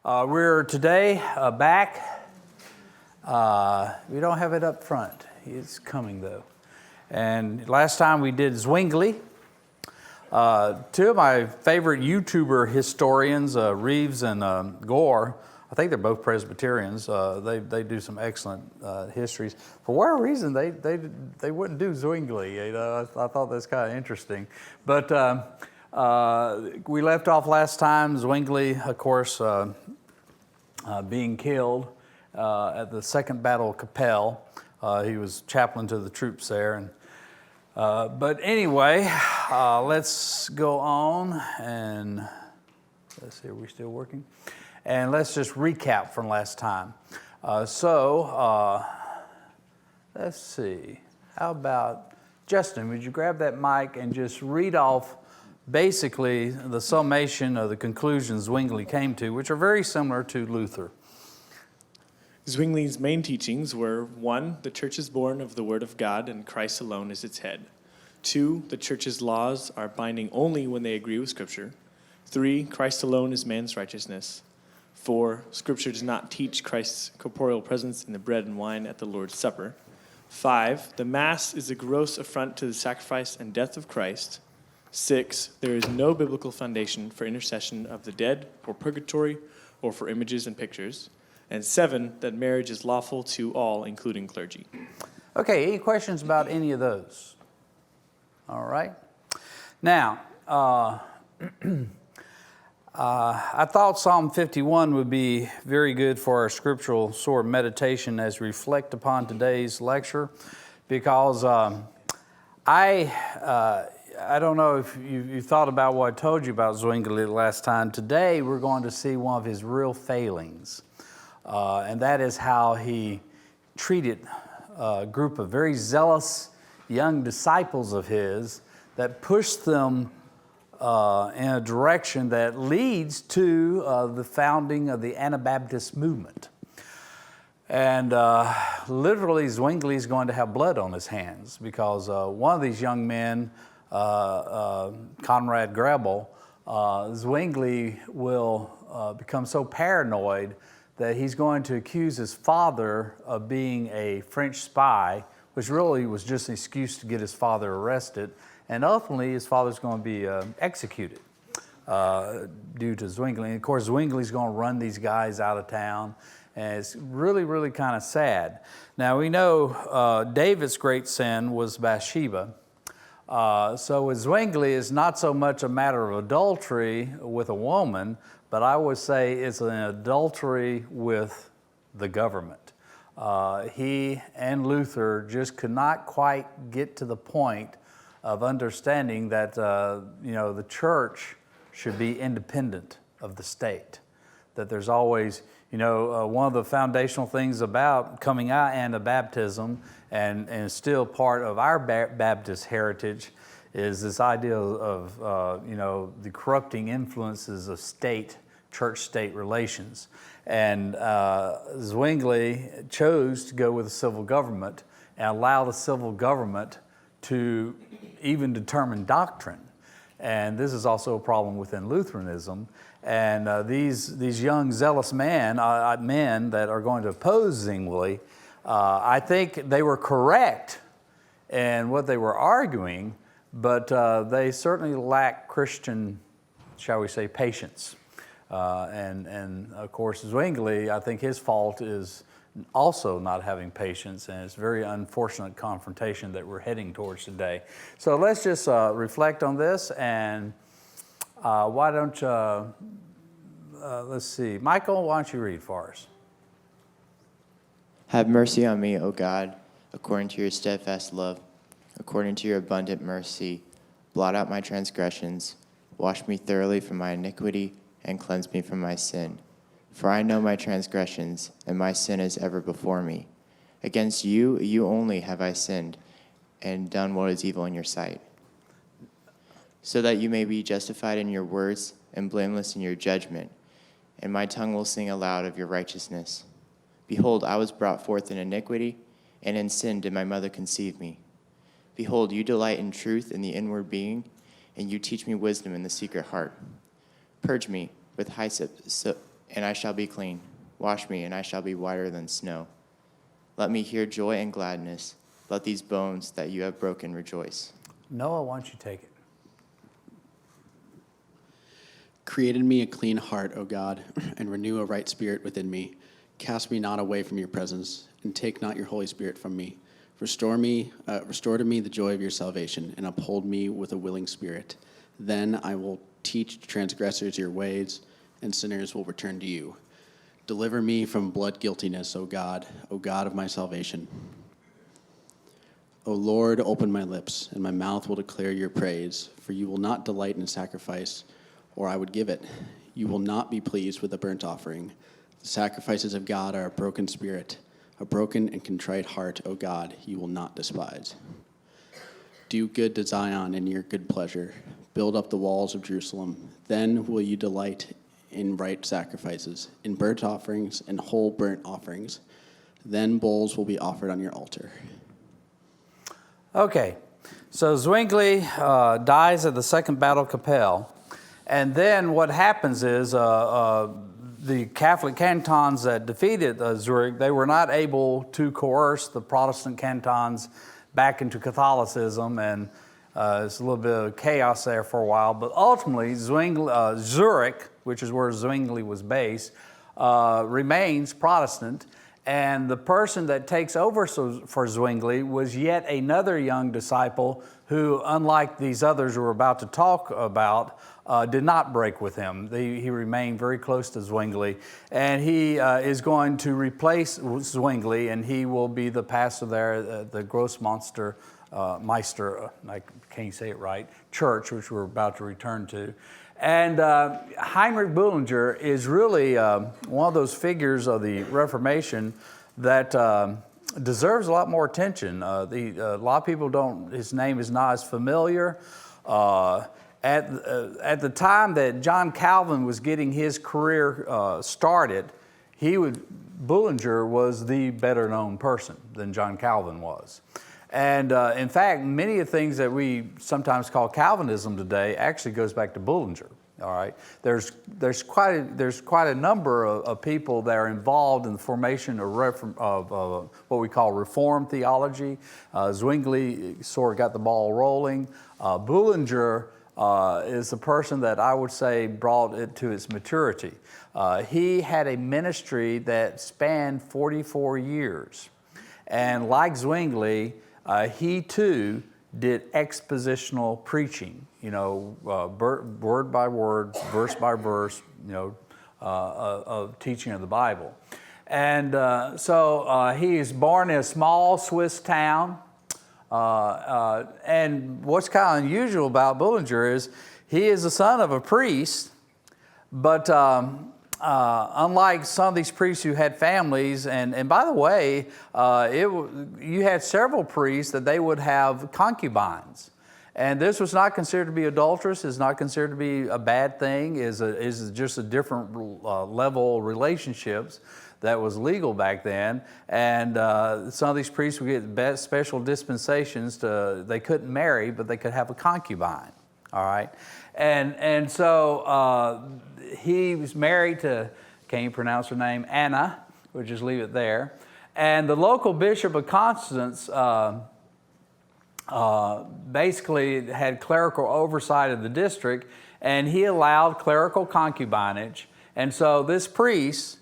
We're today back. We don't have it up front. It's coming though. And last time we did Zwingli. Two of my favorite YouTuber historians, Reeves and Gore, I think they're both Presbyterians. They do some excellent histories. For whatever reason, they wouldn't do Zwingli. You know, I thought that's kind of interesting. But we left off last time, Zwingli, of course, being killed at the Second Battle of Capel. He was chaplain to the troops there. And but anyway, let's go on and let's see, are we still working? And let's just recap from last time. Let's see, how about, Justin, would you grab that mic and just read off basically the summation of the conclusions Zwingli came to, which are very similar to Luther. Zwingli's main teachings were: 1, the church is born of the word of God and Christ alone is its head. 2, the church's laws are binding only when they agree with Scripture. 3, Christ alone is man's righteousness. 4, Scripture does not teach Christ's corporeal presence in the bread and wine at the Lord's Supper. 5, the Mass is a gross affront to the sacrifice and death of Christ. 6, there is no biblical foundation for intercession of the dead, or purgatory, or for images and pictures. And 7, that marriage is lawful to all, including clergy. Okay, any questions about any of those? All right. Now, I thought Psalm 51 would be very good for our scriptural sort of meditation as we reflect upon today's lecture, because I don't know if you thought about what I told you about Zwingli last time. Today we're going to see one of his real failings, and that is how he treated a group of very zealous young disciples of his that pushed them in a direction that leads to the founding of the Anabaptist movement. And literally Zwingli is going to have blood on his hands, because one of these young men, Conrad Grebel, Zwingli will become so paranoid that he's going to accuse his father of being a French spy, which really was just an excuse to get his father arrested. And ultimately, his father's going to be executed due to Zwingli. And of course, Zwingli's going to run these guys out of town. And it's really, really kind of sad. Now, we know David's great sin was Bathsheba. So with Zwingli, it's not so much a matter of adultery with a woman, but I would say it's an adultery with the government. He and Luther just could not quite get to the point of understanding that the church should be independent of the state. That there's always, one of the foundational things about coming out Anabaptism and still part of our Baptist heritage is this idea of the corrupting influences of church-state relations. And Zwingli chose to go with the civil government and allow the civil government to even determine doctrine. And this is also a problem within Lutheranism. And these young zealous men that are going to oppose Zwingli, I think they were correct in what they were arguing, but they certainly lack Christian, shall we say, patience. And of course, Zwingli, I think his fault is also not having patience, and it's a very unfortunate confrontation that we're heading towards today. So let's just reflect on this, and why don't you, let's see, Michael, why don't you read for us? Have mercy on me, O God, according to your steadfast love, according to your abundant mercy. Blot out my transgressions, wash me thoroughly from my iniquity, and cleanse me from my sin. For I know my transgressions, and my sin is ever before me. Against you, you only have I sinned, and done what is evil in your sight, so that you may be justified in your words, and blameless in your judgment, and my tongue will sing aloud of your righteousness. Behold, I was brought forth in iniquity, and in sin did my mother conceive me. Behold, you delight in truth in the inward being, and you teach me wisdom in the secret heart. Purge me with hyssop, and I shall be clean. Wash me, and I shall be whiter than snow. Let me hear joy and gladness. Let these bones that you have broken rejoice. Noah, why don't you take it? Create in me a clean heart, O God, and renew a right spirit within me. Cast me not away from your presence, and take not your Holy Spirit from me. Restore to me the joy of your salvation, and uphold me with a willing spirit. Then I will teach transgressors your ways, and sinners will return to you. Deliver me from blood guiltiness, O God of my salvation. O Lord, open my lips, and my mouth will declare your praise, for you will not delight in sacrifice, or I would give it. You will not be pleased with a burnt offering. The sacrifices of God are a broken spirit, a broken and contrite heart, O God, you will not despise. Do good to Zion in your good pleasure. Build up the walls of Jerusalem. Then will you delight in right sacrifices, in burnt offerings and whole burnt offerings. Then bulls will be offered on your altar. Okay, so Zwingli dies at the Second Battle of Capel. And then what happens is the Catholic cantons that defeated Zurich, they were not able to coerce the Protestant cantons back into Catholicism, and it's a little bit of chaos there for a while. But ultimately, Zurich, which is where Zwingli was based, remains Protestant. And the person that takes over for Zwingli was yet another young disciple who, unlike these others we're about to talk about, did not break with him. He remained very close to Zwingli, and he is going to replace Zwingli, and he will be the pastor there, the Grossmeister, I can't say it right, church, which we're about to return to. And Heinrich Bullinger is really one of those figures of the Reformation that deserves a lot more attention. A lot of people don't, his name is not as familiar. At the time that John Calvin was getting his career started, Bullinger was the better known person than John Calvin was. And in fact, many of the things that we sometimes call Calvinism today actually goes back to Bullinger. All right, there's quite a number of people that are involved in the formation of what we call Reformed theology. Zwingli sort of got the ball rolling. Bullinger is the person that I would say brought it to its maturity. He had a ministry that spanned 44 years, and like Zwingli, he too did expositional preaching, word by word, verse by verse, of teaching of the Bible. And so he is born in a small Swiss town. And what's kind of unusual about Bullinger is he is the son of a priest, but unlike some of these priests who had families, and by the way, you had several priests that they would have concubines. And this was not considered to be adulterous, is not considered to be a bad thing, is just a different level of relationships that was legal back then. And some of these priests would get special dispensations they couldn't marry, but they could have a concubine, all right? And so he was married to, can't you pronounce her name, Anna, we'll just leave it there. And the local bishop of Constance basically had clerical oversight of the district, and he allowed clerical concubinage. And so this priest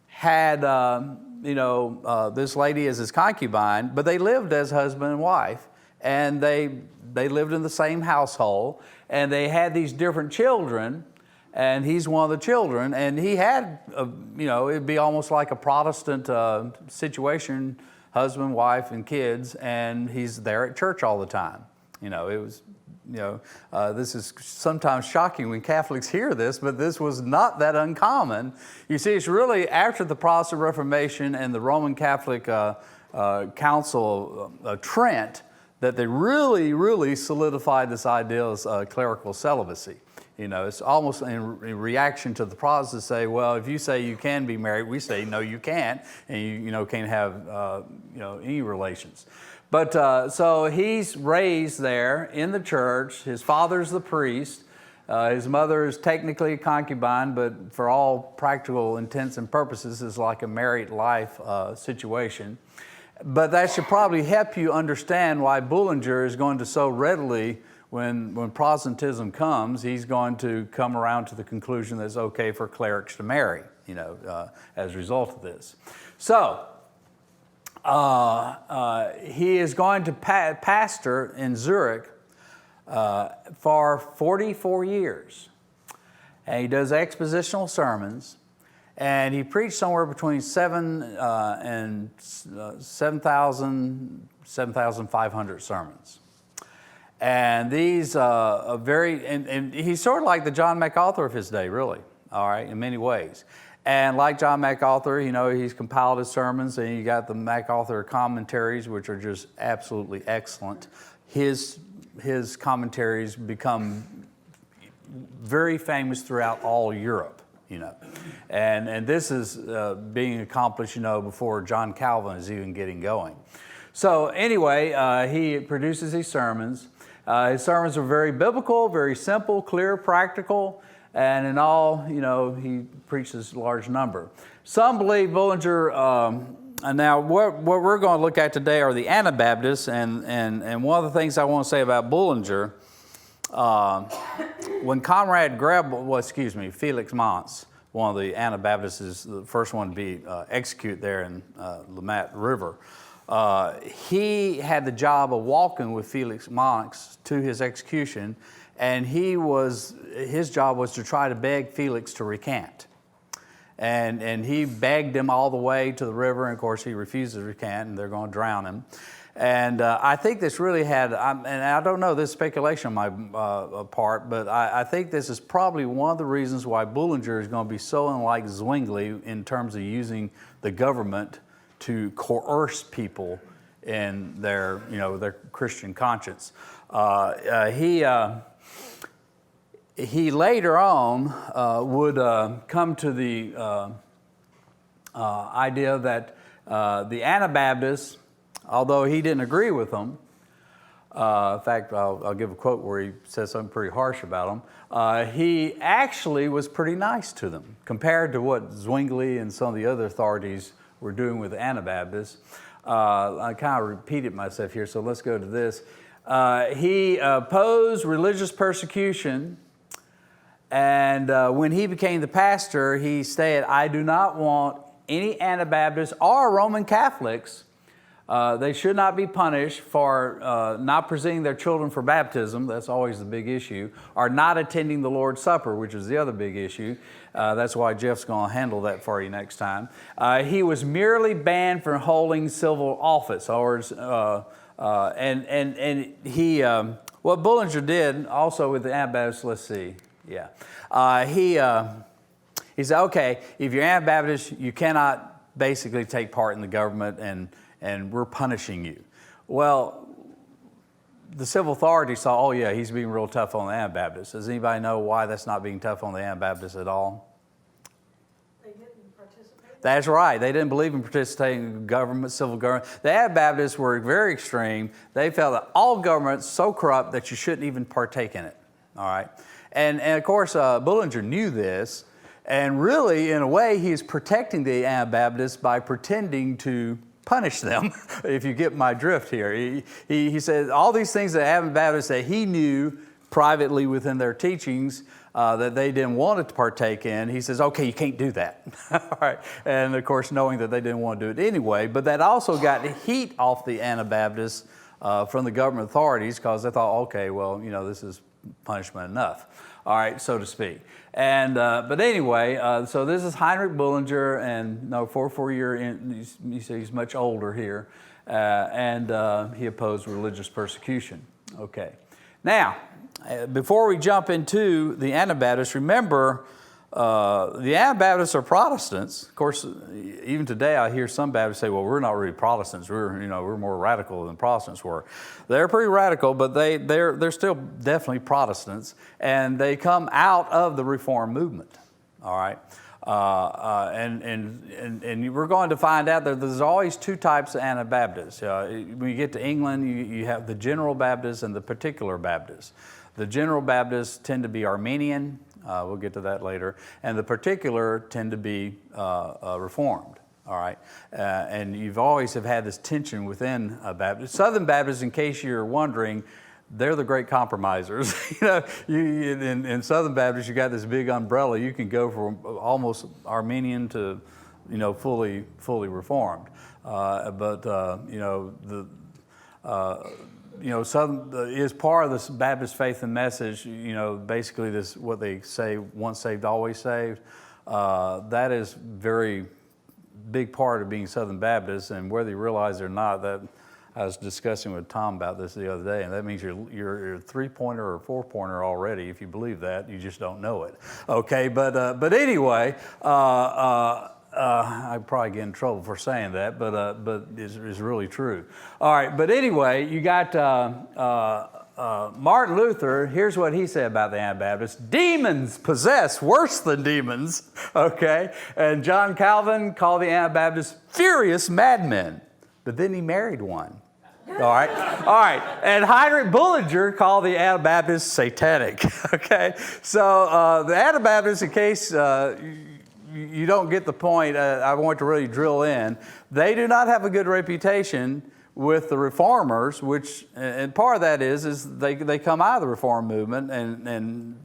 had, this lady as his concubine, but they lived as husband and wife, and they lived in the same household, and they had these different children, and he's one of the children, and he had, it'd be almost like a Protestant situation, husband, wife, and kids, and he's there at church all the time. It was, this is sometimes shocking when Catholics hear this, but this was not that uncommon. You see, it's really after the Protestant Reformation and the Roman Catholic Council of Trent that they really, really solidified this idea of clerical celibacy. It's almost in reaction to the Protestants say, well, if you say you can be married, we say, no, you can't, and you can't have, any relations. But so he's raised there in the church. His father's the priest. His mother is technically a concubine, but for all practical intents and purposes is like a married life situation. But that should probably help you understand why Bullinger is going to so readily, when Protestantism comes, he's going to come around to the conclusion that it's okay for clerics to marry, as a result of this. So, he is going to pastor in Zurich for 44 years. And he does expositional sermons, and he preached somewhere between 7,500 sermons. And these and he's sort of like the John MacArthur of his day, really, all right, in many ways. And like John MacArthur, he's compiled his sermons, and you got the MacArthur commentaries, which are just absolutely excellent. His commentaries become very famous throughout all Europe, And this is being accomplished, before John Calvin is even getting going. So anyway, he produces these sermons. His sermons are very biblical, very simple, clear, practical, and in all, he preaches a large number. Some believe Bullinger, and now what we're going to look at today are the Anabaptists, and one of the things I want to say about Bullinger, when Felix Mons, one of the Anabaptists, is the first one to be executed there in Lamette River, he had the job of walking with Felix Mons to his execution, and his job was to try to beg Felix to recant. And he begged him all the way to the river, and of course he refused to recant, and they're going to drown him. And I think this really had, and I don't know, this is speculation on my part, but I think this is probably one of the reasons why Bullinger is going to be so unlike Zwingli in terms of using the government to coerce people in their Christian conscience. He later on would come to the idea that the Anabaptists, although he didn't agree with them, in fact, I'll give a quote where he says something pretty harsh about them, he actually was pretty nice to them compared to what Zwingli and some of the other authorities were doing with the Anabaptists. I kind of repeated myself here, so let's go to this. He opposed religious persecution, and when he became the pastor, he said, I do not want any Anabaptists or Roman Catholics. They should not be punished for not presenting their children for baptism. That's always the big issue. Or not attending the Lord's Supper, which is the other big issue. That's why Jeff's going to handle that for you next time. He was merely banned from holding civil office. Or, and he, what Bullinger did also with the Anabaptists, let's see. Yeah. He said, okay, if you're Anabaptist, you cannot basically take part in the government, and we're punishing you. Well, the civil authorities saw, oh yeah, he's being real tough on the Anabaptists. Does anybody know why that's not being tough on the Anabaptists at all? They didn't participate? That's right. They didn't believe in participating in government, civil government. The Anabaptists were very extreme. They felt that all government's so corrupt that you shouldn't even partake in it. All right. And of course, Bullinger knew this, and really, in a way, he's protecting the Anabaptists by pretending to punish them, if you get my drift here. He said all these things that Anabaptists that he knew privately within their teachings that they didn't want to partake in, he says, okay, you can't do that. All right. And of course, knowing that they didn't want to do it anyway, but that also got heat off the Anabaptists from the government authorities because they thought, okay, well, this is punishment enough, all right, so to speak. And but anyway, so this is Heinrich Bullinger, and 4 year. You see, he's much older here, and he opposed religious persecution. Okay, now before we jump into the Anabaptists, remember the Anabaptists are Protestants. Of course, even today I hear some Baptists say, "Well, we're not really Protestants. We're more radical than Protestants were." They're pretty radical, but they're still definitely Protestants, and they come out of the Reformed movement. All right, and we're going to find out that there's always two types of Anabaptists. When you get to England, you have the General Baptists and the Particular Baptists. The general Baptists tend to be Armenian. We'll get to that later. And the particular tend to be Reformed. All right, and you've always have had this tension within Baptists. Southern Baptists, in case you're wondering, they're the great compromisers. In Southern Baptists, you got this big umbrella. You can go from almost Armenian to, fully Reformed. Southern is part of this Baptist faith and message. Basically this what they say: once saved, always saved. That is very big part of being Southern Baptist, and whether you realize it or not, that I was discussing with Tom about this the other day, and that means you're a 3-pointer or 4-pointer already. If you believe that, you just don't know it. Okay, but anyway, I'd probably get in trouble for saying that, but it's really true. All right, but anyway, you got Martin Luther. Here's what he said about the Anabaptists: demons possess worse than demons. Okay, and John Calvin called the Anabaptists furious madmen, but then he married one. All right. And Heinrich Bullinger called the Anabaptists satanic. Okay, so the Anabaptists, in case you don't get the point, I want to really drill in. They do not have a good reputation with the Reformers, which, and part of that is they come out of the Reform movement, and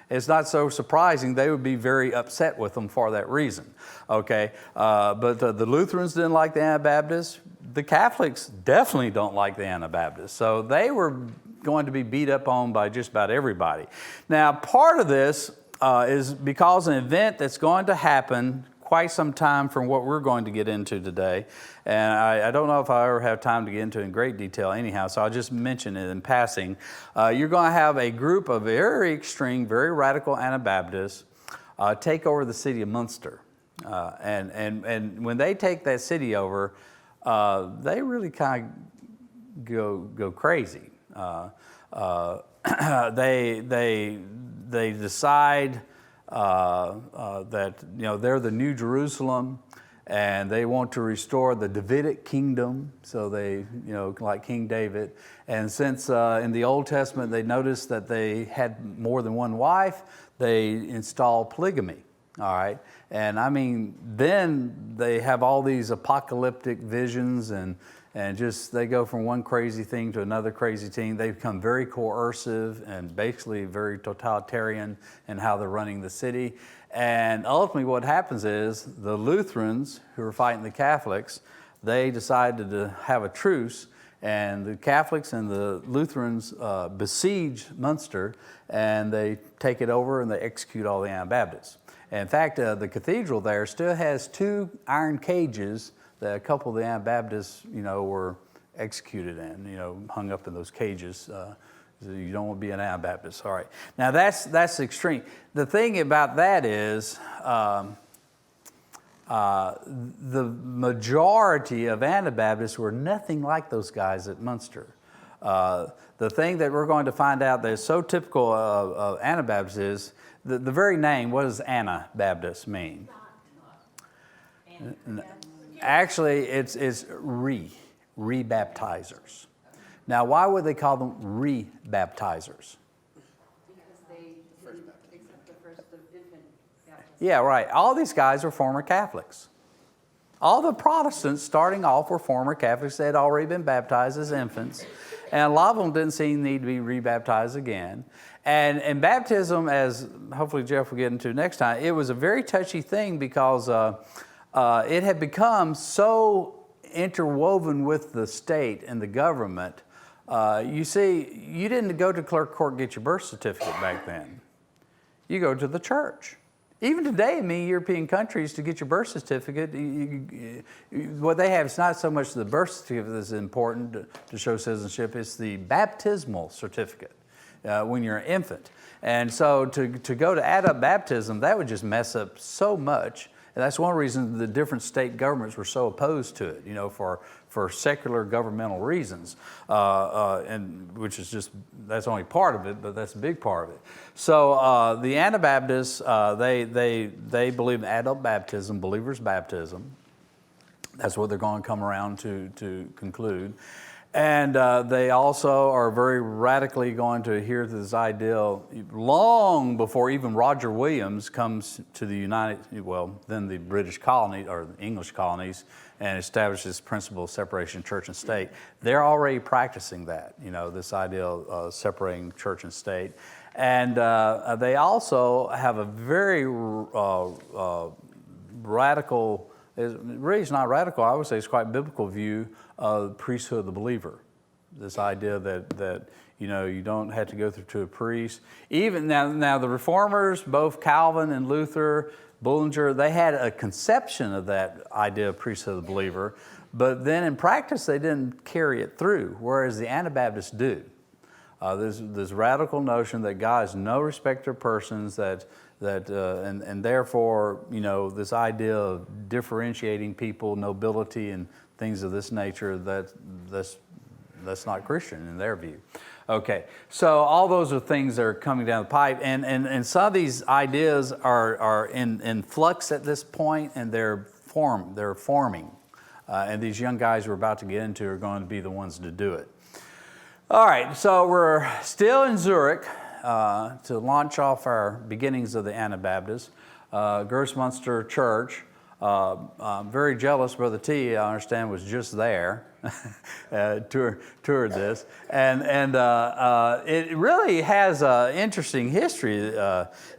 it's not so surprising. They would be very upset with them for that reason. Okay, but the Lutherans didn't like the Anabaptists. The Catholics definitely don't like the Anabaptists. So they were going to be beat up on by just about everybody. Now, part of this is because an event that's going to happen quite some time from what we're going to get into today. And I don't know if I ever have time to get into it in great detail anyhow, so I'll just mention it in passing. You're going to have a group of very extreme, very radical Anabaptists take over the city of Munster. And when they take that city over, they really kind of go crazy. They decide that they're the New Jerusalem, and they want to restore the Davidic kingdom. So they like King David. And since in the Old Testament they noticed that they had more than one wife, they install polygamy. All right, and I mean, then they have all these apocalyptic visions, and just they go from one crazy thing to another crazy thing. They become very coercive and basically very totalitarian in how they're running the city. And ultimately what happens is the Lutherans, who are fighting the Catholics, they decided to have a truce, and the Catholics and the Lutherans besiege Munster, and they take it over and they execute all the Anabaptists. In fact, the cathedral there still has 2 iron cages that a couple of the Anabaptists, were executed in, hung up in those cages. You don't want to be an Anabaptist. All right. Now that's extreme. The thing about that is the majority of Anabaptists were nothing like those guys at Munster. The thing that we're going to find out that is so typical of Anabaptists is the very name. What does Anabaptist mean? Actually, it's rebaptizers. Now, why would they call them rebaptizers? Because they didn't accept the first of infant baptism. Yeah, right. All these guys were former Catholics. All the Protestants starting off were former Catholics. They had already been baptized as infants. And a lot of them didn't see the need to be rebaptized again. And baptism, as hopefully Jeff will get into next time, it was a very touchy thing because it had become so interwoven with the state and the government. You see, you didn't go to clerk court and get your birth certificate back then. You go to the church. Even today in many European countries, to get your birth certificate, what they have is not so much the birth certificate that's important to show citizenship, it's the baptismal certificate when you're an infant. And so to go to adult baptism, that would just mess up so much. And that's one reason the different state governments were so opposed to it, for secular governmental reasons, and which is just, that's only part of it, but that's a big part of it. So the Anabaptists, they believe in adult baptism, believer's baptism. That's what they're going to come around to conclude. And they also are very radically going to adhere to this idea long before even Roger Williams comes to the then the British colony or the English colonies and establishes this principle of separation of church and state. They're already practicing that, this idea of separating church and state. And they also have a very radical, really it's not radical, I would say it's quite biblical view of the priesthood of the believer. This idea that you don't have to go through to a priest. Even now the reformers, both Calvin and Luther, Bullinger, they had a conception of that idea of priesthood of the believer, but then in practice they didn't carry it through, whereas the Anabaptists do. There's this radical notion that God is no respecter of persons, and therefore, this idea of differentiating people, nobility, and things of this nature, that's not Christian in their view. Okay, so all those are things that are coming down the pipe, and some of these ideas are in flux at this point, and they're forming, and these young guys we're about to get into are going to be the ones to do it. All right, so we're still in Zurich to launch off our beginnings of the Anabaptists. Grossmünster Church. I'm very jealous. Brother T, I understand, was just there, toured this, and it really has an interesting history.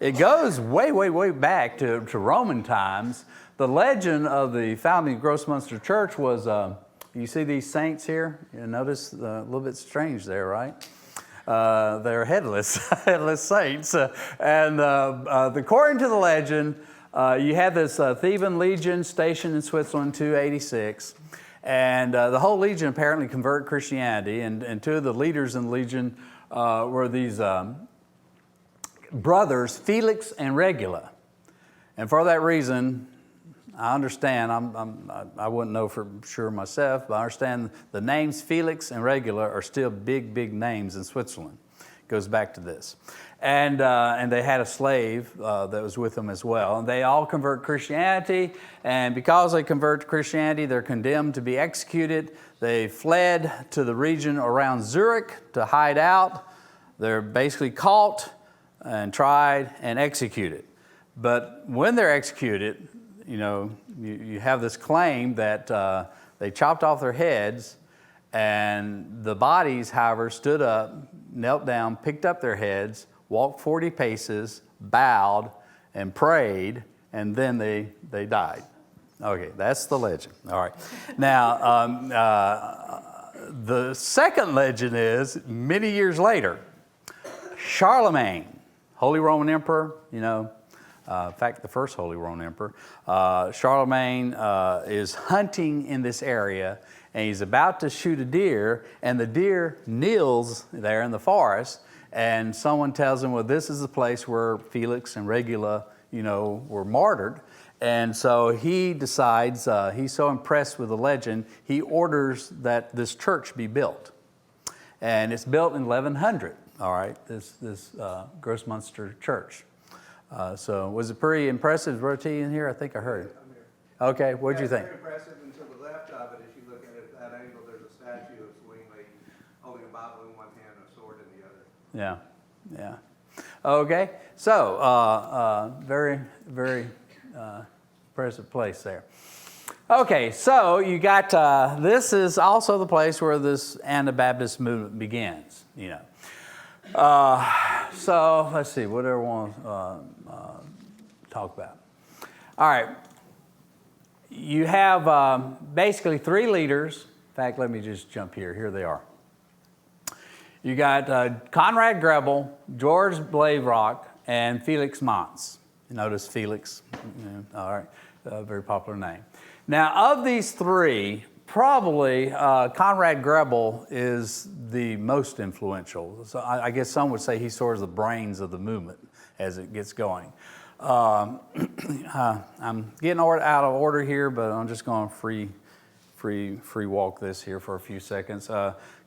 It goes way back to Roman times. The legend of the founding of Grossmünster Church was, you see these saints here? You notice a little bit strange there, right? They're headless saints, and according to the legend, you had this Theban legion stationed in Switzerland, 286, and the whole legion apparently converted Christianity, and two of the leaders in the legion were these brothers, Felix and Regula. And for that reason, I understand, I wouldn't know for sure myself, but I understand the names Felix and Regula are still big names in Switzerland. It goes back to this. And they had a slave that was with them as well. And they all convert Christianity, and because they convert to Christianity, they're condemned to be executed. They fled to the region around Zurich to hide out. They're basically caught and tried and executed. But when they're executed, you have this claim that they chopped off their heads, and the bodies, however, stood up, knelt down, picked up their heads, walked 40 paces, bowed, and prayed, and then they died. Okay, that's the legend. All right. Now, the second legend is many years later, Charlemagne, Holy Roman Emperor, in fact, the first Holy Roman Emperor, Charlemagne is hunting in this area, and he's about to shoot a deer, and the deer kneels there in the forest, and someone tells him, well, this is the place where Felix and Regula, were martyred. And so he decides, he's so impressed with the legend, he orders that this church be built. And it's built in 1100, all right, this Grossmünster Church. So was it pretty impressive? Brother T in here? I think I heard it. Okay, what did you think? It's very impressive, and to the left of it, as you look at it at that angle, there's a statue of Zwingli holding a Bible in one hand and a sword in the other. Yeah. Okay, so very impressive place there. Okay, so you got, this is also the place where this Anabaptist movement begins, So let's see, what do I want to talk about? All right, you have basically three leaders. In fact, let me just jump here. Here they are. You got Conrad Grebel, George Blayrock, and Felix Mons. You notice Felix, all right, very popular name. Now, of these three, probably Conrad Grebel is the most influential. So I guess some would say he's sort of the brains of the movement as it gets going. I'm getting out of order here, but I'm just going to free walk this here for a few seconds.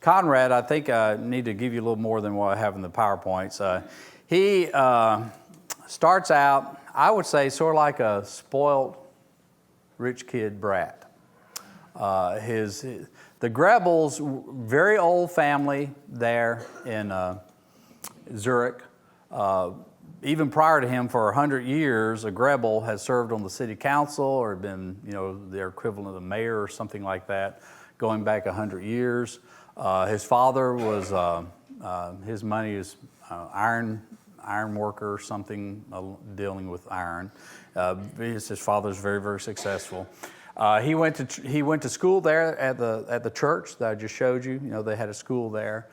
Conrad, I think I need to give you a little more than what I have in the PowerPoints. He starts out, I would say, sort of like a spoiled rich kid brat. The Grebels, very old family there in Zurich. Even prior to him, for 100 years, a Grebel has served on the city council or been, their equivalent of mayor or something like that, going back 100 years. His father was, his money is iron worker or something, dealing with iron. His father's very, very successful. He went to school there at the church that I just showed you. They had a school there.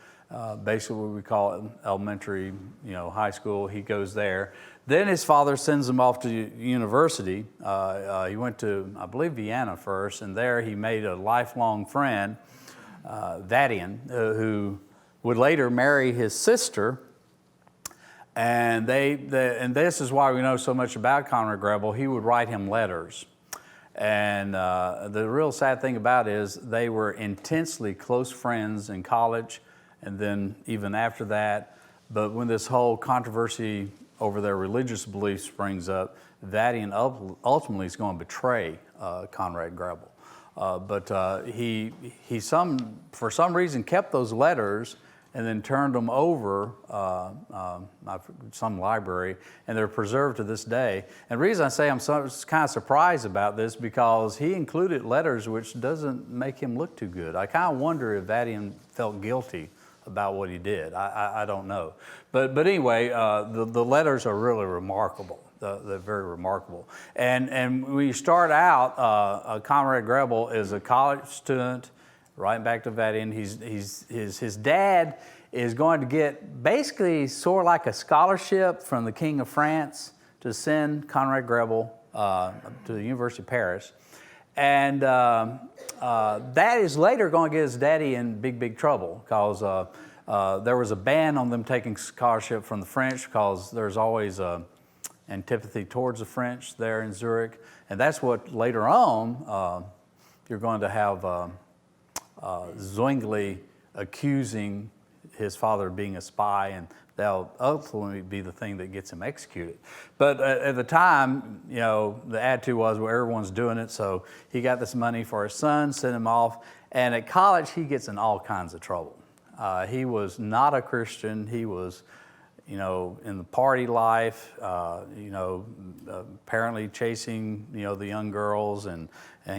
Basically what we call it elementary, high school. He goes there. Then his father sends him off to university. He went to, I believe, Vienna first, and there he made a lifelong friend, Vatian, who would later marry his sister. And and this is why we know so much about Conrad Grebel. He would write him letters. And the real sad thing about it is they were intensely close friends in college, and then even after that. But when this whole controversy over their religious beliefs springs up, Vatian ultimately is going to betray Conrad Grebel. But he for some reason kept those letters and then turned them over some library, and they're preserved to this day. And the reason I say I'm kind of surprised about this, because he included letters which doesn't make him look too good. I kind of wonder if Vatian felt guilty about what he did. I don't know. But anyway, the letters are really remarkable. They're very remarkable. And when you start out, Conrad Grebel is a college student, right back to Vatian. His dad is going to get basically sort of like a scholarship from the King of France to send Conrad Grebel to the University of Paris. And that is later going to get his daddy in big trouble, because there was a ban on them taking scholarship from the French, because there's always antipathy towards the French there in Zurich. And that's what later on you're going to have Zwingli accusing his father of being a spy, and that'll ultimately be the thing that gets him executed. But at the time, the attitude was, well, everyone's doing it, so he got this money for his son, sent him off, and at college he gets in all kinds of trouble. He was not a Christian. He was, in the party life, apparently chasing, the young girls and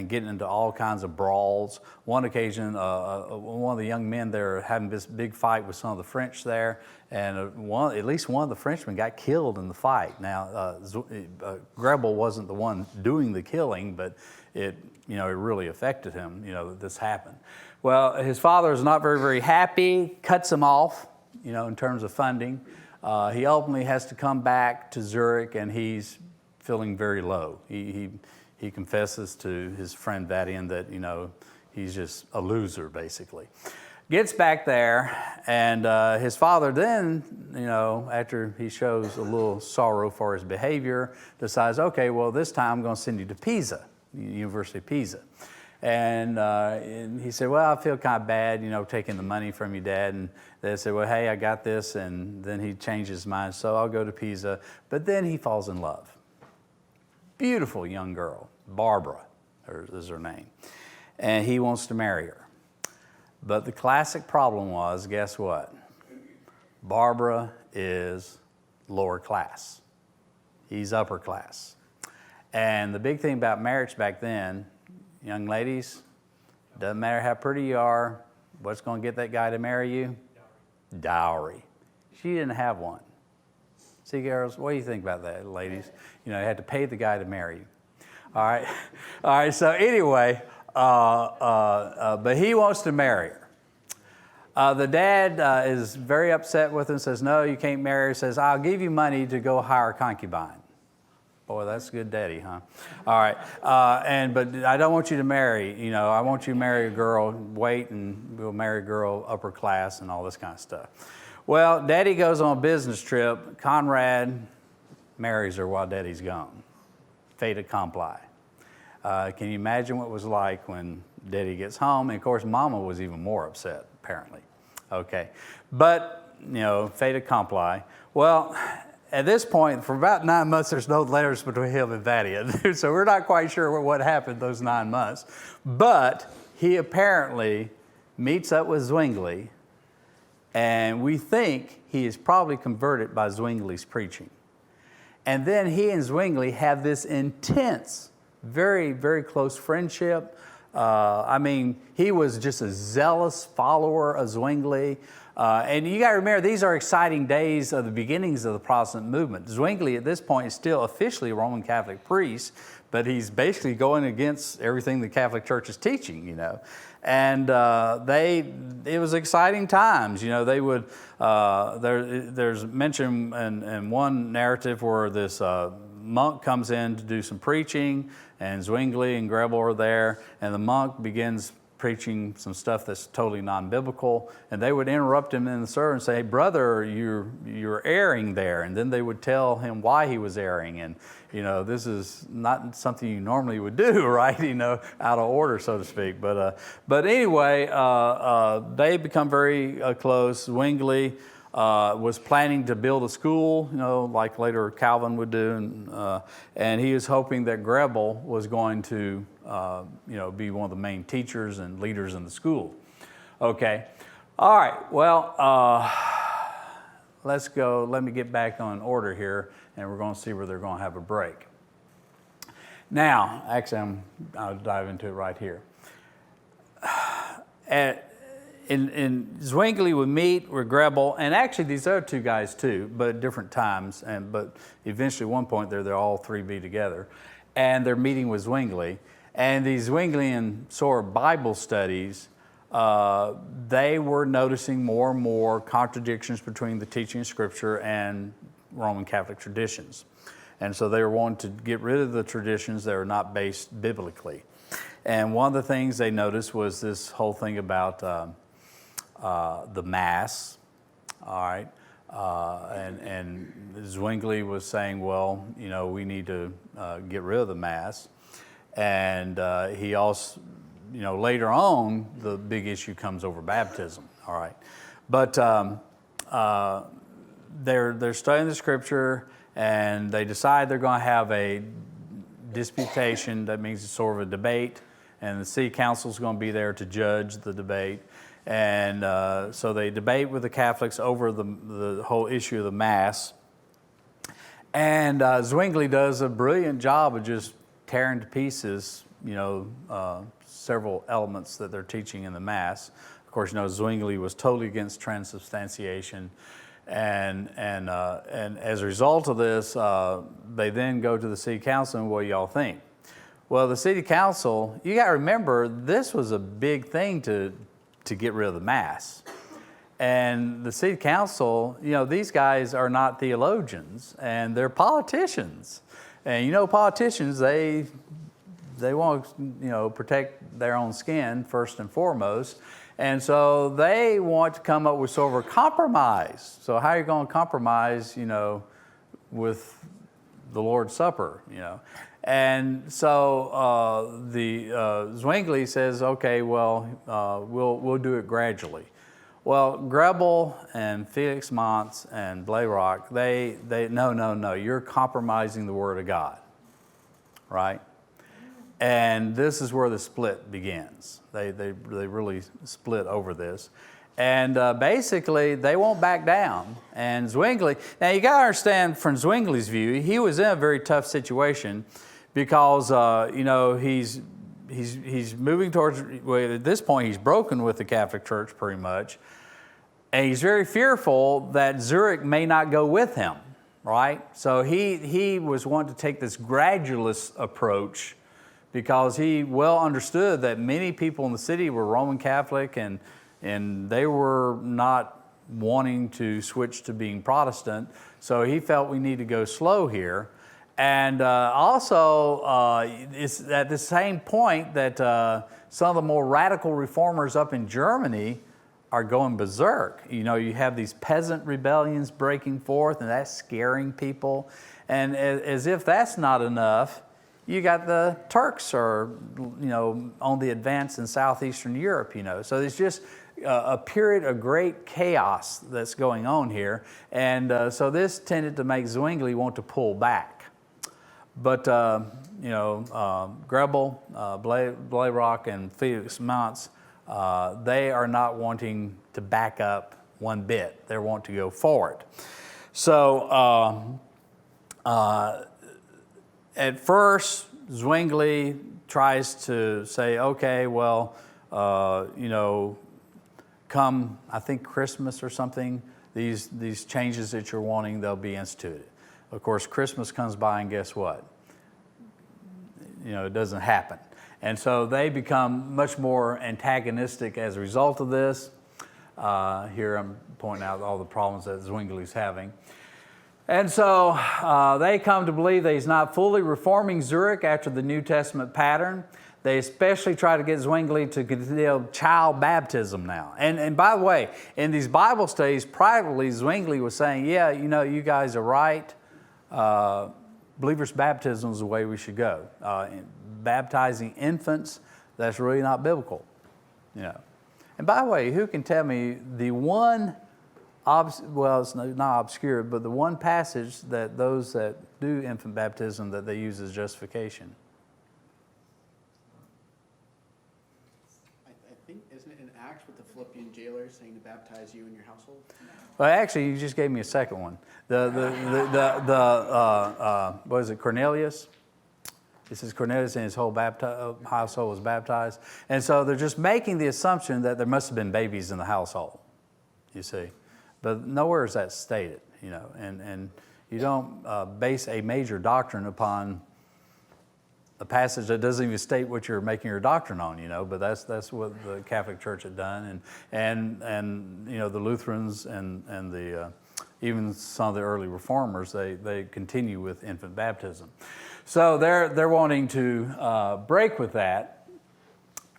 getting into all kinds of brawls. One occasion, one of the young men there having this big fight with some of the French there, and at least one of the Frenchmen got killed in the fight. Now, Grebel wasn't the one doing the killing, but it really affected him, that this happened. Well, his father is not very, very happy, cuts him off, in terms of funding. He ultimately has to come back to Zurich, and he's feeling very low. He confesses to his friend Vatian that, he's just a loser, basically. Gets back there, and his father then, after he shows a little sorrow for his behavior, decides, okay, well, this time I'm going to send you to Pisa, University of Pisa. And he said, well, I feel kind of bad, taking the money from your dad. And they said, well, hey, I got this. And then he changed his mind, so I'll go to Pisa. But then he falls in love. Beautiful young girl, Barbara is her name. And he wants to marry her. But the classic problem was, guess what? Barbara is lower class. He's upper class. And the big thing about marriage back then, young ladies, doesn't matter how pretty you are, what's going to get that guy to marry you? Dowry. She didn't have one. See, girls, what do you think about that, ladies? You had to pay the guy to marry you. All right, so anyway, but he wants to marry her. The dad is very upset with him, says, no, you can't marry her. Says, I'll give you money to go hire a concubine. Boy, that's a good daddy, huh? All right, but I don't want you to marry, I want you to marry a girl, wait, and we'll marry a girl upper class and all this kind of stuff. Well, daddy goes on a business trip. Conrad marries her while daddy's gone. Fait accompli. Can you imagine what it was like when daddy gets home? And of course, mama was even more upset, apparently. Okay, but, fait accompli. Well, at this point, for about 9 months, there's no letters between him and Vatican. So we're not quite sure what happened those 9 months. But he apparently meets up with Zwingli, and we think he is probably converted by Zwingli's preaching. And then he and Zwingli have this intense, very, very close friendship. I mean, he was just a zealous follower of Zwingli. And you got to remember, these are exciting days of the beginnings of the Protestant movement. Zwingli at this point is still officially a Roman Catholic priest, but he's basically going against everything the Catholic Church is teaching, you know. And it was exciting times, you know. They would, there's mention in one narrative where this monk comes in to do some preaching, and Zwingli and Grebel are there, and the monk begins preaching some stuff that's totally non-biblical, and they would interrupt him in the sermon and say, "Hey, brother, you're erring there," and then they would tell him why he was erring, and you know, this is not something you normally would do, right? You know, out of order, so to speak. But anyway, they become very close. Zwingli was planning to build a school, you know, like later Calvin would do, and he was hoping that Grebel was going to, you know, be one of the main teachers and leaders in the school. Okay, all right. Well, let's go. Let me get back on order here, and we're going to see where they're going to have a break. Now, actually, I'll dive into it right here. In Zwingli would meet with Grebel, and actually these other two guys too, but at different times. But eventually, at one point, they'll all three be together, and they're meeting with Zwingli. And these Zwinglian sort of Bible studies, they were noticing more and more contradictions between the teaching of Scripture and Roman Catholic traditions, and so they were wanting to get rid of the traditions that are not based biblically. And one of the things they noticed was this whole thing about the Mass, all right, and Zwingli was saying, well, you know, we need to get rid of the Mass, and he also, you know, later on the big issue comes over baptism, all right, but they're studying the Scripture, and they decide they're going to have a disputation. That means it's sort of a debate, and the city council is going to be there to judge the debate. And so they debate with the Catholics over the whole issue of the Mass. And Zwingli does a brilliant job of just tearing to pieces, you know, several elements that they're teaching in the Mass. Of course, you know, Zwingli was totally against transubstantiation. And as a result of this, they then go to the city council, and what do y'all think? Well, the city council, you got to remember, this was a big thing to get rid of the Mass. And the city council, you know, these guys are not theologians, and they're politicians. And you know, politicians, they want to, you know, protect their own skin first and foremost. And so they want to come up with sort of a compromise. So how are you going to compromise, you know, with the Lord's Supper, you know? And so Zwingli says, okay, well, we'll do it gradually. Well, Grebel and Felix Mons and Blayrock, they no, you're compromising the Word of God, right? And this is where the split begins. They really split over this. And basically, they won't back down. And Zwingli, now you got to understand from Zwingli's view, he was in a very tough situation because, you know, he's moving towards, well, at this point, he's broken with the Catholic Church pretty much. And he's very fearful that Zurich may not go with him, right? So he was wanting to take this gradualist approach because he well understood that many people in the city were Roman Catholic and they were not wanting to switch to being Protestant. So he felt we need to go slow here. And also, it's at the same point that some of the more radical reformers up in Germany are going berserk. You know, you have these peasant rebellions breaking forth, and that's scaring people. And as if that's not enough, you got the Turks are, you know, on the advance in southeastern Europe, you know. So it's just a period of great chaos that's going on here. And so this tended to make Zwingli want to pull back. But, Grebel, Blayrock, and Felix Mantz, they are not wanting to back up one bit. They want to go forward. So at first, Zwingli tries to say, okay, well, come, I think Christmas or something, these changes that you're wanting, they'll be instituted. Of course, Christmas comes by and guess what? It doesn't happen. And so they become much more antagonistic as a result of this. Here I'm pointing out all the problems that Zwingli's having. And so they come to believe that he's not fully reforming Zurich after the New Testament pattern. They especially try to get Zwingli to condemn child baptism now. And by the way, in these Bible studies, privately, Zwingli was saying, yeah, you guys are right. Believers' baptism is the way we should go. Baptizing infants, that's really not biblical. And by the way, who can tell me the one, it's not obscure, but the one passage that those that do infant baptism that they use as justification? I think, isn't it in Acts with the Philippian jailer saying to baptize you and your household? Well, actually, you just gave me a second one. What is it, Cornelius? It says Cornelius and his whole household was baptized. And so they're just making the assumption that there must have been babies in the household, you see. But nowhere is that stated, and you don't base a major doctrine upon a passage that doesn't even state what you're making your doctrine on, but that's what the Catholic Church had done, and the Lutherans and the even some of the early reformers, they continue with infant baptism. So they're wanting to break with that.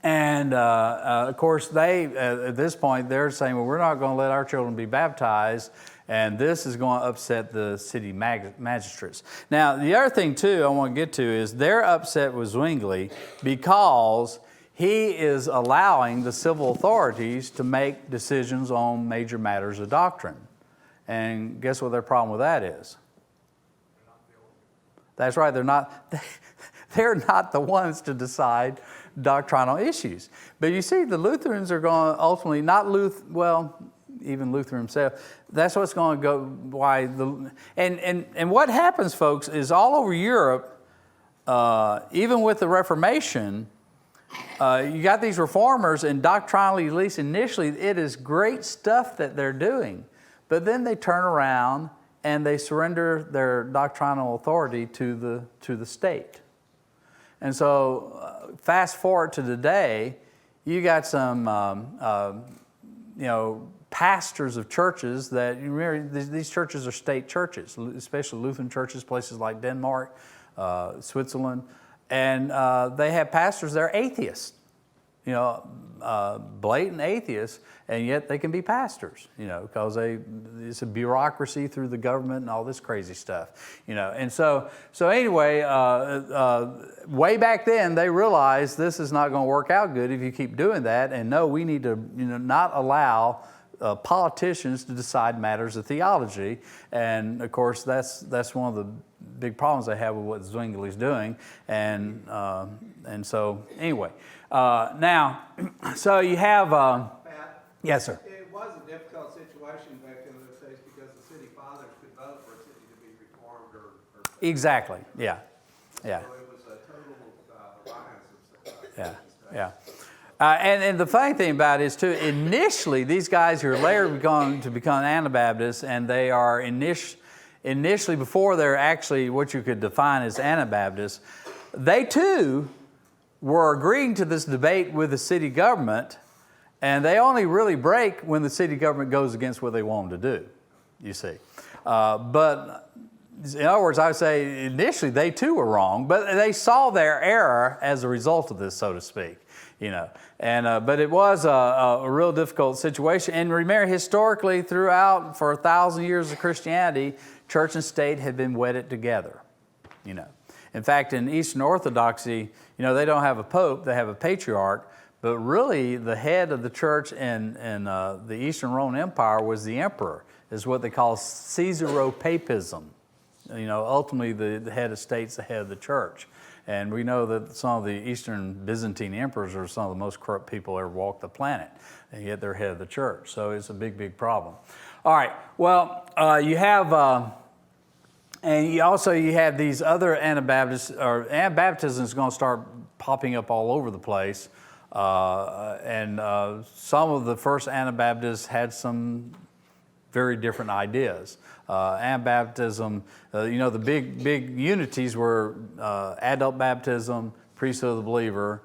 And of course, at this point, they're saying, well, we're not going to let our children be baptized, and this is going to upset the city magistrates. Now, the other thing, too, I want to get to is they're upset with Zwingli because he is allowing the civil authorities to make decisions on major matters of doctrine. And guess what their problem with that is? That's right, they're not the ones to decide doctrinal issues. But you see, the Lutherans are going to ultimately, even Luther himself, that's what's going to go, and what happens, folks, is all over Europe, even with the Reformation, you got these reformers, and doctrinally, at least initially, it is great stuff that they're doing. But then they turn around and they surrender their doctrinal authority to the state. And so fast forward to today, you got some pastors of churches that, you remember, these churches are state churches, especially Lutheran churches, places like Denmark, Switzerland, and they have pastors that are atheists, blatant atheists, and yet they can be pastors, because it's a bureaucracy through the government and all this crazy stuff, And so anyway, way back then they realized this is not going to work out good if you keep doing that, and no, we need to not allow politicians to decide matters of theology, and of course that's one of the big problems they have with what Zwingli's doing, and so anyway, now, so you have. Pat? Yes, sir. It was a difficult situation back in those days because the city fathers could vote for a city to be reformed or Exactly. Yeah. Yeah. So it was a total alliance of Yeah. And the funny thing about it is, too, initially, these guys who are later going to become Anabaptists, and they are initially, before they're actually what you could define as Anabaptists, they, too, were agreeing to this debate with the city government, and they only really break when the city government goes against what they want them to do, you see. But in other words, I would say initially they, too, were wrong, but they saw their error as a result of this, so to speak. But it was a real difficult situation. And remember, historically, throughout, for 1,000 years of Christianity, church and state had been wedded together, In fact, in Eastern Orthodoxy, they don't have a pope, they have a patriarch, But really, the head of the church in the Eastern Roman Empire was the emperor, is what they call Caesaropapism. Ultimately, the head of state's the head of the church. And we know that some of the Eastern Byzantine emperors are some of the most corrupt people ever walked the planet, and yet they're head of the church. So it's a big, big problem. All right, well, you have, and you have these other Anabaptists, or Anabaptism is going to start popping up all over the place. And some of the first Anabaptists had some very different ideas. Anabaptism, the big unities were adult baptism, priesthood of the believer,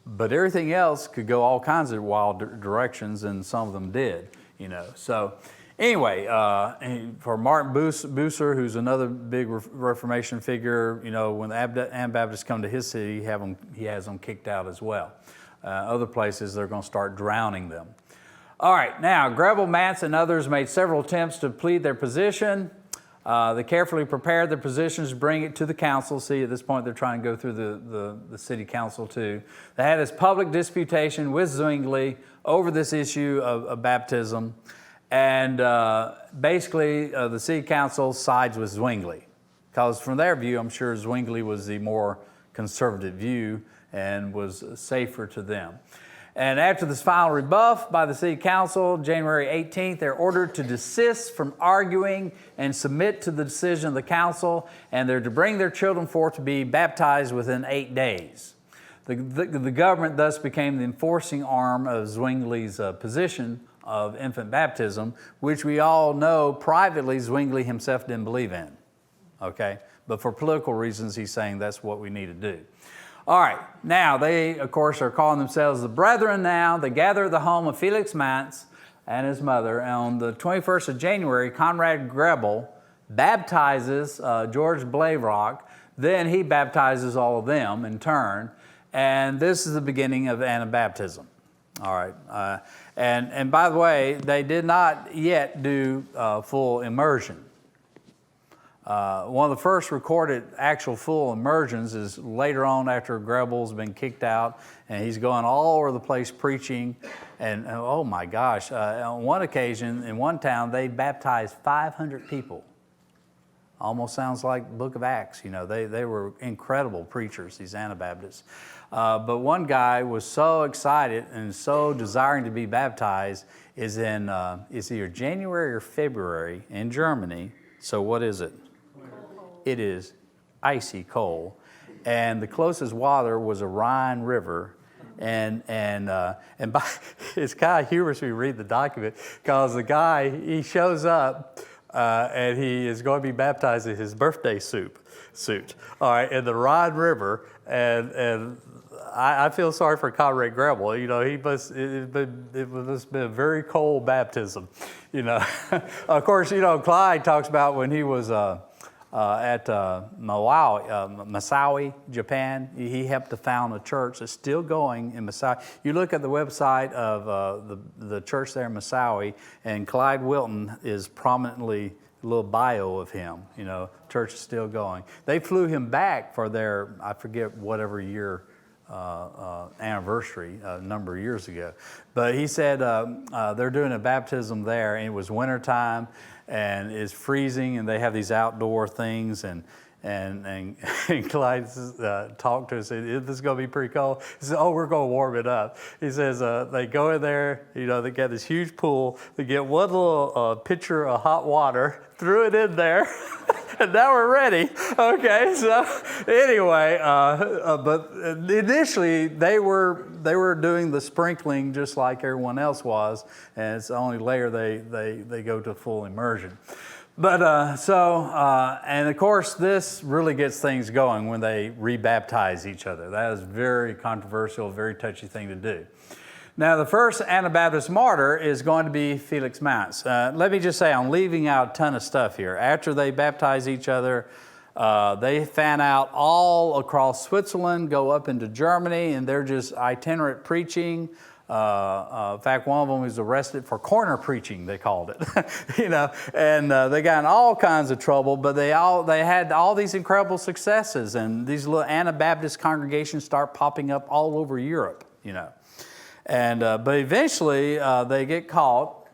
but everything else could go all kinds of wild directions, and some of them did. So anyway, for Martin Bucer, who's another big Reformation figure, when the Anabaptists come to his city, he has them kicked out as well. Other places, they're going to start drowning them. All right, now, Grebel, Mance, and others made several attempts to plead their position. They carefully prepared their positions to bring it to the council. See, at this point, they're trying to go through the city council, too. They had this public disputation with Zwingli over this issue of baptism. And basically, the city council sides with Zwingli. Because from their view, I'm sure Zwingli was the more conservative view and was safer to them. And after this final rebuff by the city council, January 18th, they're ordered to desist from arguing and submit to the decision of the council, and they're to bring their children forth to be baptized within 8 days. The government thus became the enforcing arm of Zwingli's position of infant baptism, which we all know privately Zwingli himself didn't believe in, okay? But for political reasons, he's saying that's what we need to do. All right, now they, of course, are calling themselves the Brethren now. They gather at the home of Felix Mance and his mother. And on the 21st of January, Conrad Grebel baptizes George Blayrock. Then he baptizes all of them in turn. And this is the beginning of Anabaptism. All right, and by the way, they did not yet do full immersion. One of the first recorded actual full immersions is later on after Grebel's been kicked out, and he's going all over the place preaching. And oh my gosh, on one occasion in one town, they baptized 500 people. Almost sounds like the book of Acts. They were incredible preachers, these Anabaptists. But one guy was so excited and so desiring to be baptized is either January or February in Germany. So what is it? It is icy cold, and the closest water was a Rhine River, and it's kind of humorous when you read the document, because the guy, he shows up and he is going to be baptized in his birthday suit, all right, in the Rhine River, and I feel sorry for Conrad Grebel. It must have been a very cold baptism. Of course, Clyde talks about when he was at Masawi, Japan. He helped to found a church that's still going in Masawi. You look at the website of the church there in Masawi, and Clyde Wilton is prominently a little bio of him. Church is still going. They flew him back for their, I forget whatever year, anniversary a number of years ago. But he said they're doing a baptism there, and it was wintertime, and it's freezing, and they have these outdoor things, and Clyde talked to us and said, "This is going to be pretty cold." He said, "Oh, we're going to warm it up." He says they go in there, they got this huge pool, they get one little pitcher of hot water, threw it in there, and now we're ready. Okay, so anyway, but initially they were doing the sprinkling just like everyone else was, and it's only later they go to full immersion. But and of course, this really gets things going when they rebaptize each other. That is very controversial, very touchy thing to do. Now, the first Anabaptist martyr is going to be Felix Mance. Let me just say, I'm leaving out a ton of stuff here. After they baptize each other, they fan out all across Switzerland, go up into Germany, and they're just itinerant preaching. In fact, one of them was arrested for corner preaching, they called it, and they got in all kinds of trouble, but they had all these incredible successes, and these little Anabaptist congregations start popping up all over Europe. And but eventually they get caught.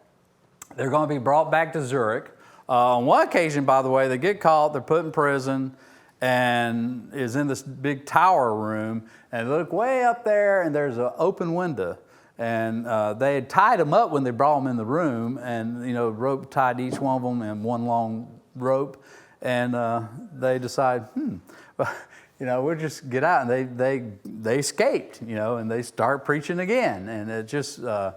They're going to be brought back to Zurich. On one occasion, by the way, they get caught. They're put in prison, and is in this big tower room. And they look way up there, and there's an open window. And they had tied them up when they brought them in the room, and rope tied each one of them in one long rope. And they decide, we'll just get out. And they escaped, and they start preaching again. And it just, they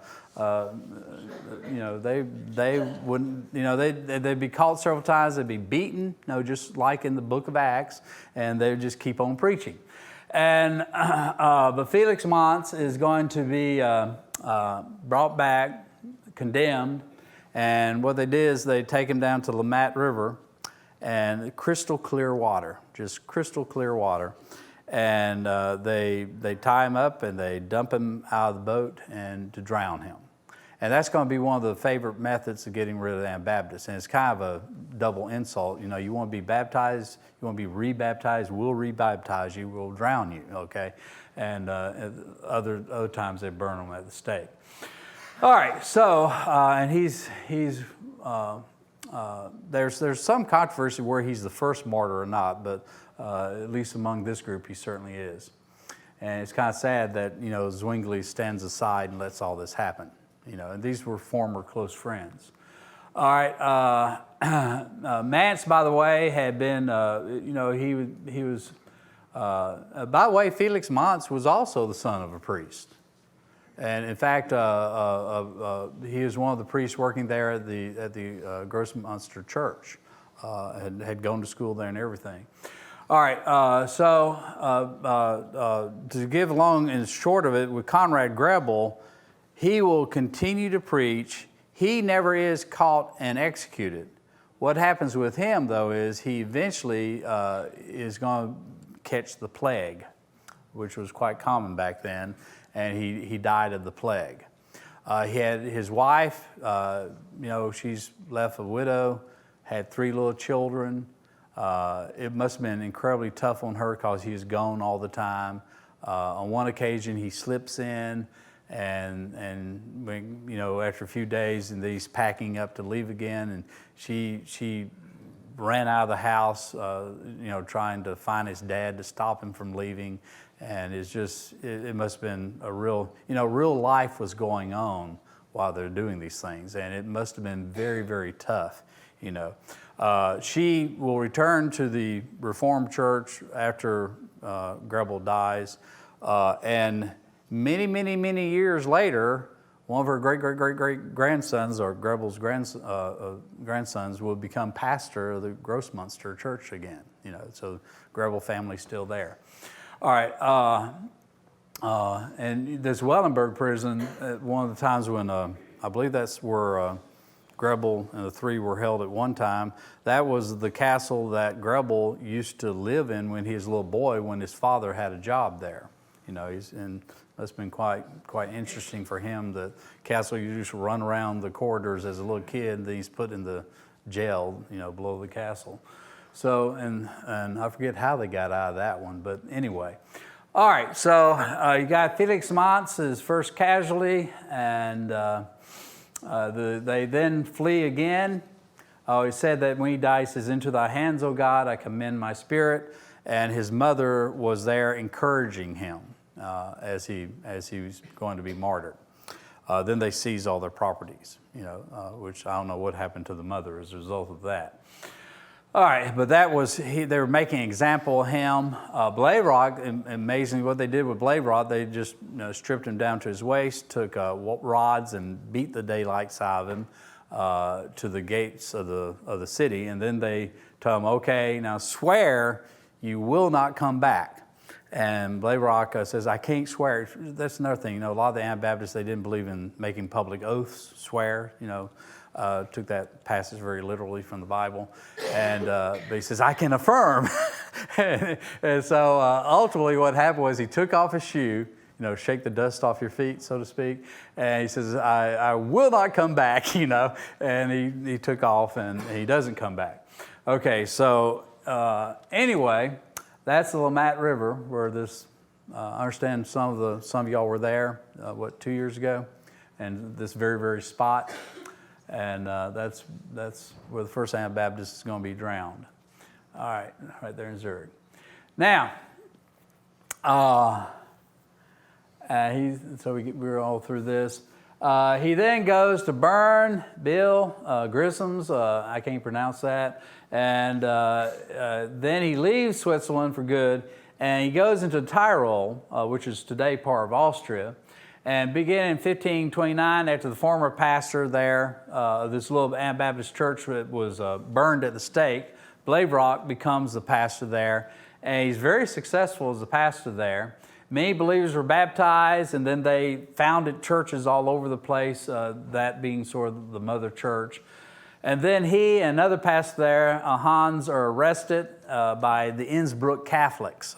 wouldn't, they'd be caught several times. They'd be beaten, just like in the book of Acts, and they would just keep on preaching. And but Felix Manz is going to be brought back, condemned, and what they did is they take him down to Lamette River, and crystal clear water, just crystal clear water, and they tie him up and they dump him out of the boat and to drown him. And that's going to be one of the favorite methods of getting rid of the Anabaptists. And it's kind of a double insult. You want to be baptized, you want to be rebaptized, we'll rebaptize you, we'll drown you, okay? And other times they burn them at the stake. All right, so, and there's some controversy where he's the first martyr or not, but at least among this group, he certainly is. And it's kind of sad that, Zwingli stands aside and lets all this happen. And these were former close friends. All right, Mance, by the way, had been, he was, by the way, Felix Manz was also the son of a priest. And in fact, he was one of the priests working there at the Grossmünster Church. Had gone to school there and everything. All right, to give along in short of it, with Conrad Grebel, he will continue to preach. He never is caught and executed. What happens with him, though, is he eventually is going to catch the plague, which was quite common back then, and he died of the plague. He had his wife, she's left a widow, had 3 little children. It must have been incredibly tough on her because he was gone all the time. On one occasion, he slips in, and after a few days, and he's packing up to leave again, and she ran out of the house, trying to find his dad to stop him from leaving, and it's just it must have been a real life was going on while they're doing these things, and it must have been very, very tough. She will return to the Reformed Church after Grebel dies, and many years later, one of her great grandsons, or Grebel's grandsons, will become pastor of the Grossmünster Church again. So Grebel family's still there. All right, and this Wellenberg prison, one of the times when I believe that's where Grebel and the 3 were held at one time. That was the castle that Grebel used to live in when he was a little boy, when his father had a job there. That's been quite interesting for him. The castle, you used to run around the corridors as a little kid. Then he's put in the jail, below the castle. So, and I forget how they got out of that one, but anyway. All right, so you got Felix Manz, his first casualty, and they then flee again. He said that when he died, he says, "Into thy hands, O God, I commend my spirit." And his mother was there encouraging him as he was going to be martyred. Then they seized all their properties, which I don't know what happened to the mother as a result of that. All right, but that was, they were making an example of him. Blayrock, amazingly, what they did with Blayrock, they just stripped him down to his waist, took rods and beat the daylights out of him to the gates of the city, and then they told him, "Okay, now swear you will not come back." And Blayrock says, "I can't swear." That's another thing. A lot of the Anabaptists, they didn't believe in making public oaths, swear, took that passage very literally from the Bible. And but he says, "I can affirm." And so ultimately what happened was he took off his shoe, shake the dust off your feet, so to speak. And he says, I will not come back, and he took off and he doesn't come back. Okay, so anyway, that's the Lamette River where this I understand some of y'all were there, 2 years ago, and this very, very spot, and that's where the first Anabaptist is going to be drowned. All right there in Zurich. Now, we're all through this. He then goes to Bern, Bill, Grissom's, I can't pronounce that, and then he leaves Switzerland for good, and he goes into Tyrol, which is today part of Austria, and beginning in 1529, after the former pastor there, this little Anabaptist church that was burned at the stake, Blavrock becomes the pastor there, and he's very successful as a pastor there. Many believers were baptized, and then they founded churches all over the place, that being sort of the mother church. And then he and another pastor there, Hans, are arrested by the Innsbruck Catholics,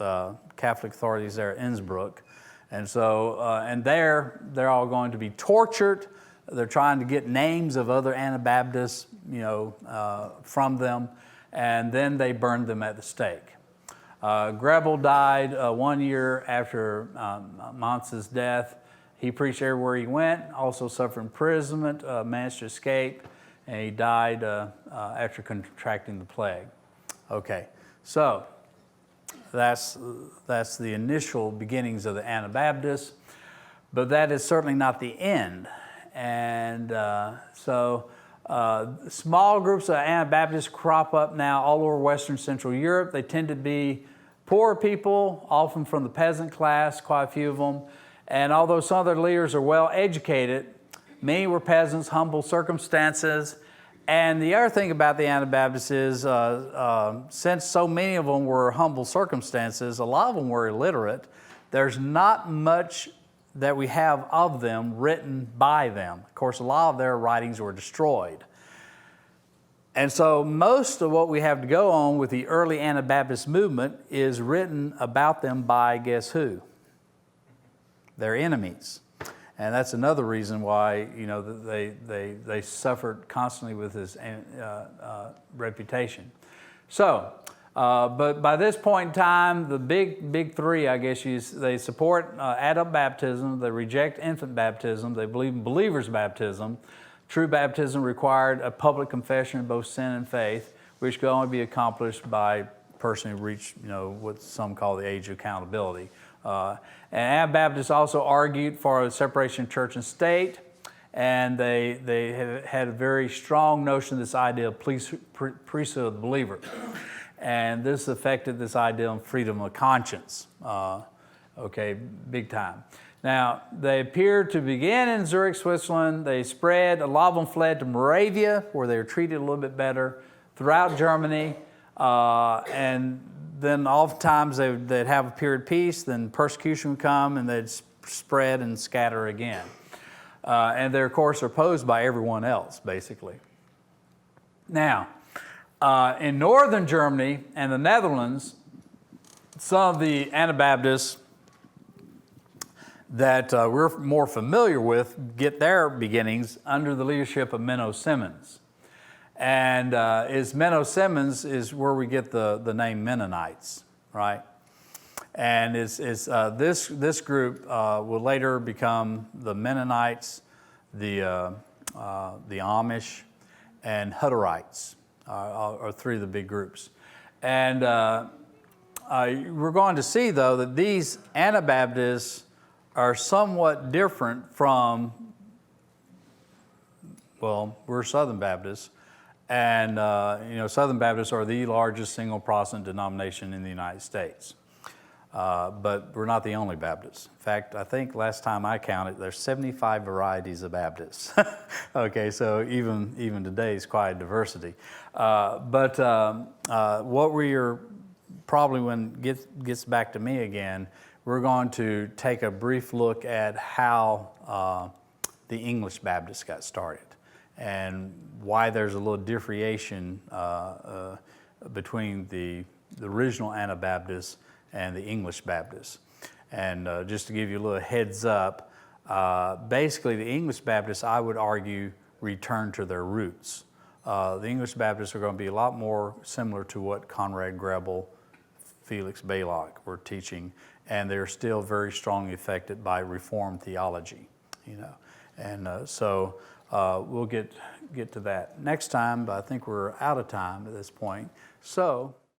Catholic authorities there at Innsbruck. And so, and they're all going to be tortured. They're trying to get names of other Anabaptists, from them, and then they burned them at the stake. Grebel died 1 year after Mansa's death. He preached everywhere he went, also suffered imprisonment, managed to escape, and he died after contracting the plague. Okay, so that's the initial beginnings of the Anabaptists, but that is certainly not the end. And small groups of Anabaptists crop up now all over Western Central Europe. They tend to be poor people, often from the peasant class, quite a few of them. And although some of their leaders are well educated, many were peasants, humble circumstances. And the other thing about the Anabaptists is, since so many of them were humble circumstances, a lot of them were illiterate. There's not much that we have of them written by them. Of course, a lot of their writings were destroyed. And so most of what we have to go on with the early Anabaptist movement is written about them by, guess who? Their enemies. And that's another reason why, they suffered constantly with this reputation. So, but by this point in time, the big three, I guess, they support adult baptism, they reject infant baptism, they believe in believer's baptism. True baptism required a public confession of both sin and faith, which could only be accomplished by a person who reached, what some call the age of accountability. And Anabaptists also argued for a separation of church and state, and they had a very strong notion of this idea of priesthood of the believer. And this affected this idea of freedom of conscience, big time. Now, they appeared to begin in Zurich, Switzerland. They spread, a lot of them fled to Moravia, where they were treated a little bit better, throughout Germany, and then oftentimes they'd have a period of peace, then persecution would come, and they'd spread and scatter again. And they're, of course, opposed by everyone else, basically. Now, in northern Germany and the Netherlands, some of the Anabaptists that we're more familiar with get their beginnings under the leadership of Menno Simons. And Menno Simons is where we get the name Mennonites, right? And this group will later become the Mennonites, the Amish, and Hutterites are three of the big groups. And we're going to see, though, that these Anabaptists are somewhat different from, we're Southern Baptists, and Southern Baptists are the largest single Protestant denomination in the United States. But we're not the only Baptists. In fact, I think last time I counted, there's 75 varieties of Baptists. Okay, so even today is quite a diversity. But what we are probably, when it gets back to me again, we're going to take a brief look at how the English Baptists got started and why there's a little differentiation between the original Anabaptists and the English Baptists. And just to give you a little heads up, basically the English Baptists, I would argue, return to their roots. The English Baptists are going to be a lot more similar to what Conrad Grebel, Felix Baylock were teaching, and they're still very strongly affected by Reformed theology, you know. And so we'll get to that next time, but I think we're out of time at this point. So